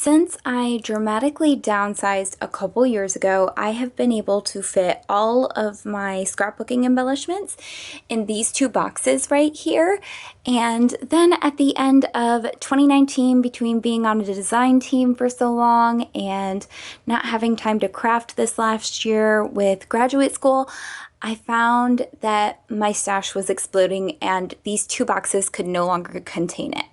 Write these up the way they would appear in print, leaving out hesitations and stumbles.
Since I dramatically downsized a couple years ago, I have been able to fit all of my scrapbooking embellishments in these two boxes right here. And then at the end of 2019, between being on a design team for so long and not having time to craft this last year with graduate school, I found that my stash was exploding and these two boxes could no longer contain it.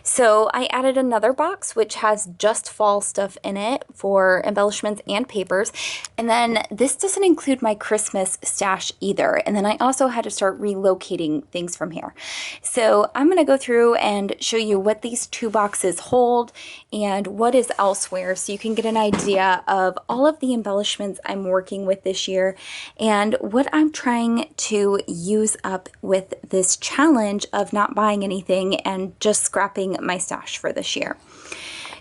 So I added another box which has just fall stuff in it for embellishments and papers. And then this doesn't include my Christmas stash either. And then I also had to start relocating things from here. So I'm going to go through and show you what these two boxes hold and what is elsewhere so you can get an idea of all of the embellishments I'm working with this year and what I'm trying to use up with this challenge of not buying anything and just scrapping my stash for this year.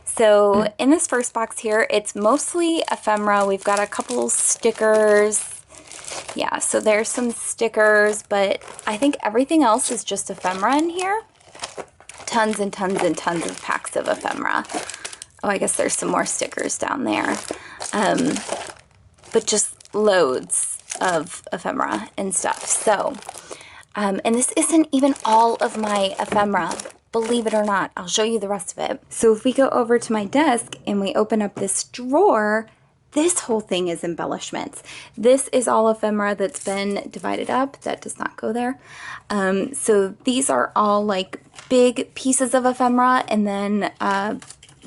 So in this first box here, it's mostly ephemera. We've got a couple stickers. Yeah, so there's some stickers, but I think everything else is just ephemera in here. Tons and tons and tons of packs of ephemera. Oh, I guess there's some more stickers down there. But just loads of ephemera and stuff. So, and this isn't even all of my ephemera, believe it or not. I'll show you the rest of it. So if we go over to my desk and we open up this drawer, this whole thing is embellishments. This is all ephemera that's been divided up. That does not go there. So these are all like big pieces of ephemera and then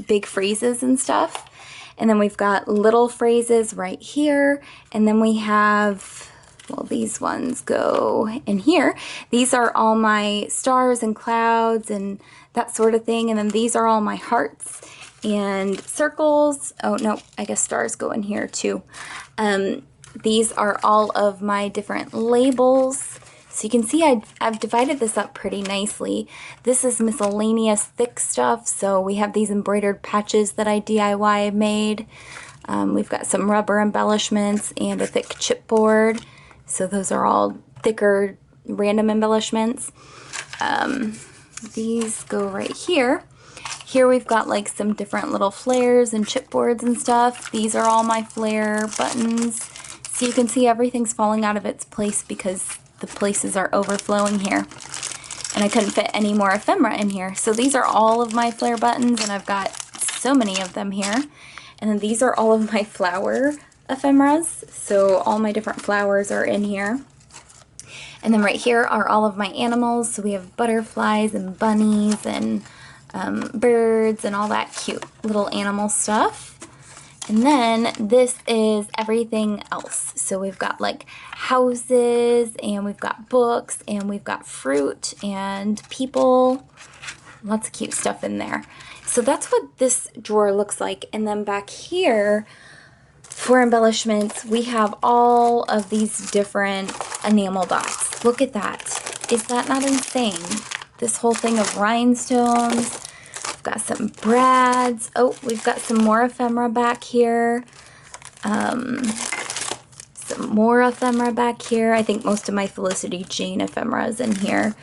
big phrases and stuff. And then we've got little phrases right here. And then we have, well, these ones go in here. These are all my stars and clouds and that sort of thing. And then these are all my hearts and circles. Oh, no, I guess stars go in here too. These are all of my different labels. So you can see I've divided this up pretty nicely. This is miscellaneous thick stuff. So we have these embroidered patches that I DIY made. We've got some rubber embellishments and a thick chipboard. So those are all thicker random embellishments. These go right here. Here we've got like some different little flares and chipboards and stuff. These are all my flare buttons. So you can see everything's falling out of its place because the places are overflowing here. And I couldn't fit any more ephemera in here. So these are all of my flare buttons and I've got so many of them here. And then these are all of my flower ephemeras. So all my different flowers are in here. And then right here are all of my animals. So we have butterflies and bunnies and birds and all that cute little animal stuff. And then this is everything else. So we've got like houses and we've got books and we've got fruit and people. Lots of cute stuff in there. So that's what this drawer looks like. And then back here for embellishments, we have all of these different enamel dots. Look at that. Is that not insane? This whole thing of rhinestones. Got some brads. Oh, we've got some more ephemera back here. Some more ephemera back here. I think most of my Felicity Jane ephemera is in here.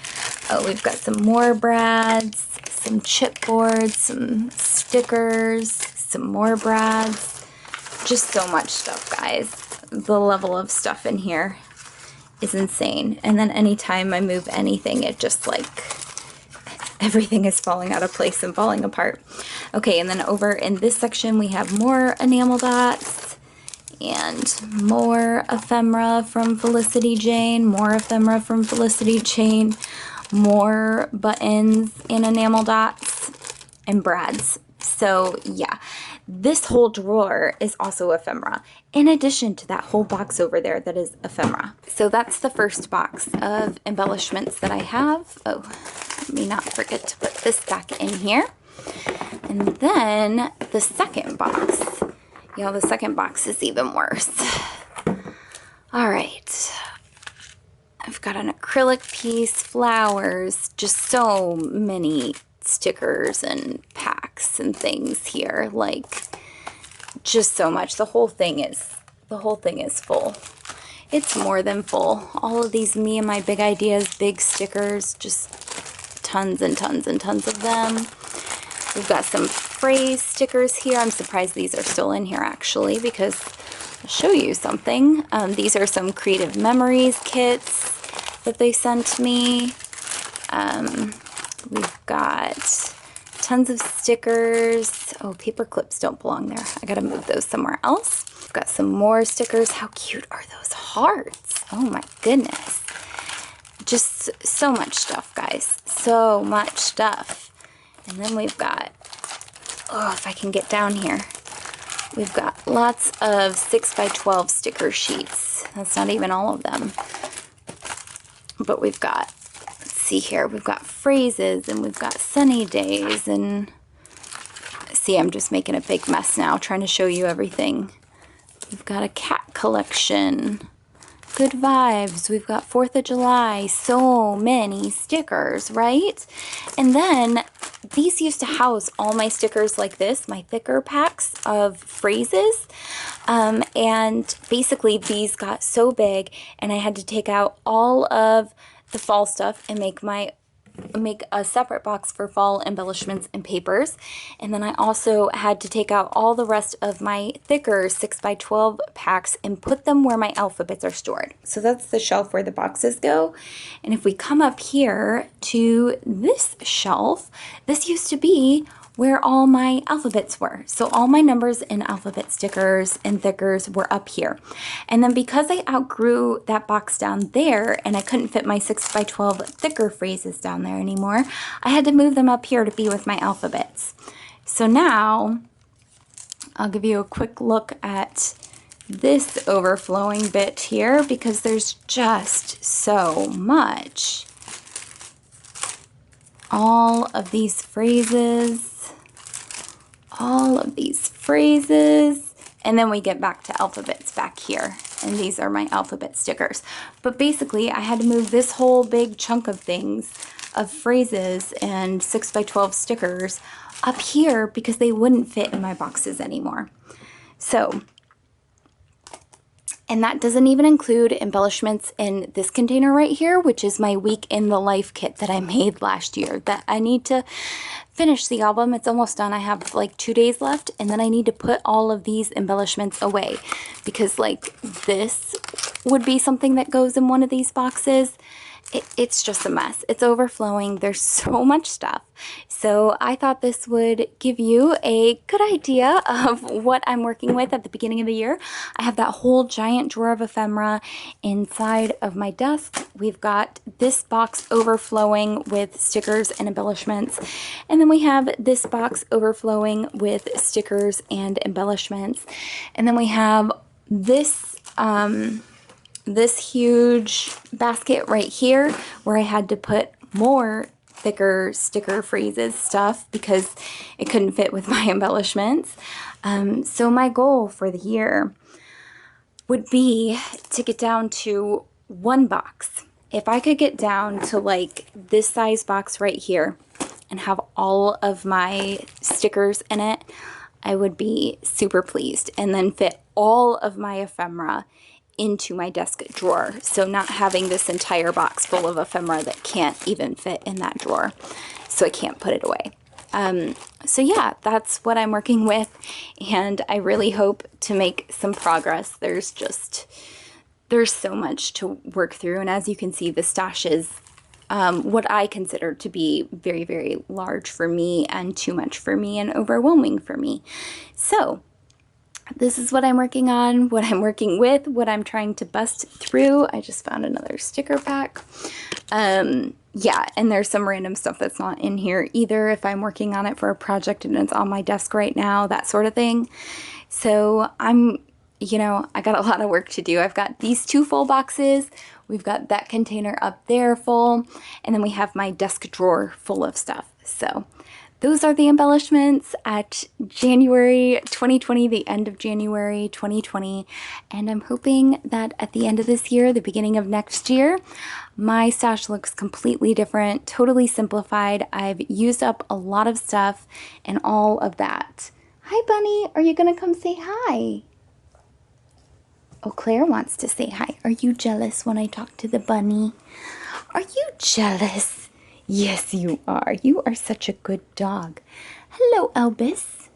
Oh, we've got some more brads, some chipboards, some stickers, some more brads. Just so much stuff, guys. The level of stuff in here is insane. And then anytime I move anything, it just like everything is falling out of place and falling apart. Okay, and then over in this section we have more enamel dots and more ephemera from Felicity Jane, more ephemera from Felicity Jane, more buttons and enamel dots and brads. So yeah, this whole drawer is also ephemera, in addition to that whole box over there that is ephemera. So that's the first box of embellishments that I have. Oh, let me not forget to put this back in here. And then the second box. You know, the second box is even worse. All right. I've got an acrylic piece, flowers, just so many stickers and packs and things here. Like, just so much. The whole thing is full. It's more than full. All of these me and my big ideas, big stickers, just tons and tons and tons of them. We've got some phrase stickers here. I'm surprised these are still in here actually, because I'll show you something. These are some creative memories kits that they sent me. We've got tons of stickers. Oh, paper clips don't belong there. I gotta move those somewhere else. We've got some more stickers. How cute are those hearts? Oh my goodness. Just so much stuff, guys. So much stuff. And then we've got, oh, if I can get down here, we've got lots of 6x12 sticker sheets. That's not even all of them. But we've got, let's see here, we've got phrases and we've got sunny days. And see, I'm just making a big mess now trying to show you everything. We've got a cat collection. Good vibes. We've got 4th of July. So many stickers, right? And then these used to house all my stickers like this, my thicker packs of phrases. And basically these got so big and I had to take out all of the fall stuff and make a separate box for fall embellishments and papers. And then I also had to take out all the rest of my thicker 6x12 packs and put them where my alphabets are stored. So that's the shelf where the boxes go. And if we come up here to this shelf, this used to be where all my alphabets were. So all my numbers and alphabet stickers and thickers were up here. And then because I outgrew that box down there and I couldn't fit my 6x12 thicker phrases down there anymore, I had to move them up here to be with my alphabets. So now I'll give you a quick look at this overflowing bit here because there's just so much. All of these phrases, and then we get back to alphabets back here, and these are my alphabet stickers. But basically I had to move this whole big chunk of things, of phrases and 6x12 stickers up here because they wouldn't fit in my boxes anymore. So, and that doesn't even include embellishments in this container right here, which is my week in the life kit that I made last year that I need to finish the album. It's almost done. I have like 2 days left, and then I need to put all of these embellishments away because like this would be something that goes in one of these boxes. It's just a mess. It's overflowing. There's so much stuff. So I thought this would give you a good idea of what I'm working with at the beginning of the year. I have that whole giant drawer of ephemera inside of my desk. We've got this box overflowing with stickers and embellishments. And then we have this box overflowing with stickers and embellishments. And then we have this this huge basket right here where I had to put more thicker sticker phrases stuff because it couldn't fit with my embellishments. So my goal for the year would be to get down to one box. If I could get down to like this size box right here and have all of my stickers in it, I would be super pleased, and then fit all of my ephemera into my desk drawer. So not having this entire box full of ephemera that can't even fit in that drawer. So I can't put it away. So yeah, that's what I'm working with, and I really hope to make some progress. There's so much to work through, and as you can see, the stash is what I consider to be very, very large for me and too much for me and overwhelming for me. So this is what I'm working on, what I'm working with, what I'm trying to bust through. I just found another sticker pack. Yeah, and there's some random stuff that's not in here either if I'm working on it for a project and it's on my desk right now, that sort of thing. So you know, I got a lot of work to do. I've got these 2 full boxes. We've got that container up there full, and then we have my desk drawer full of stuff. So those are the embellishments at January 2020, the end of January 2020. And I'm hoping that at the end of this year, the beginning of next year, my stash looks completely different, totally simplified. I've used up a lot of stuff and all of that. Hi, Bunny. Are you going to come say hi? Oh, Claire wants to say hi. Are you jealous when I talk to the bunny? Are you jealous? Yes, you are. You are such a good dog. Hello, Albus.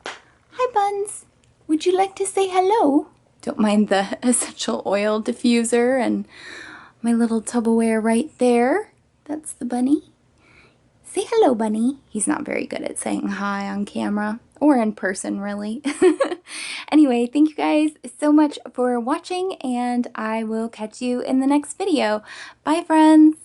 Hi, Buns. Would you like to say hello? Don't mind the essential oil diffuser and my little Tupperware right there. That's the bunny. Say hello, bunny. He's not very good at saying hi on camera or in person, really. Anyway, thank you guys so much for watching, and I will catch you in the next video. Bye, friends.